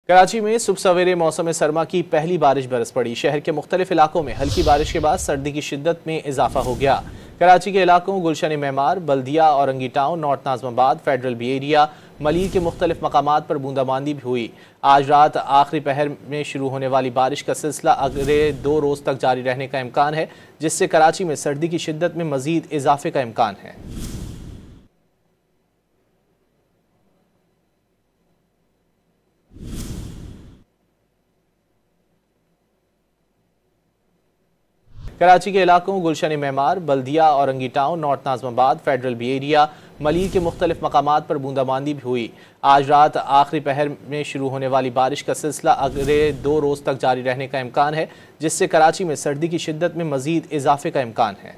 कराची में सुबह सवेरे मौसम सरमा की पहली बारिश बरस पड़ी। शहर के मुख्तलिफ इलाकों में हल्की बारिश के बाद सर्दी की शिद्दत में इजाफा हो गया। कराची के इलाकों Gulshan Maymar, Baldia, Orangi town, north Nazimabad, federal B area, Malir के मुख्तलिफ मकामात पर बूंदाबांदी भी हुई। आज रात आखिरी पहर में शुरू होने वाली बारिश का सिलसिला अगले 2 रोज़ तक जारी रहने का इम्कान है, जिससे कराची में सर्दी की शिद्दत में मजीद इजाफे का इम्कान है। कराची के इलाकों Gulshan Maymar, Baldia, Orangi town, north Nazimabad, federal B area, Malir के मुख्तलिफ मकामात पर बूंदाबांदी भी हुई। आज रात आखिरी पहर में शुरू होने वाली बारिश का सिलसिला अगले 2 रोज़ तक जारी रहने का इम्कान है, जिससे कराची में सर्दी की शिद्दत में मजीद इजाफे का इम्कान है।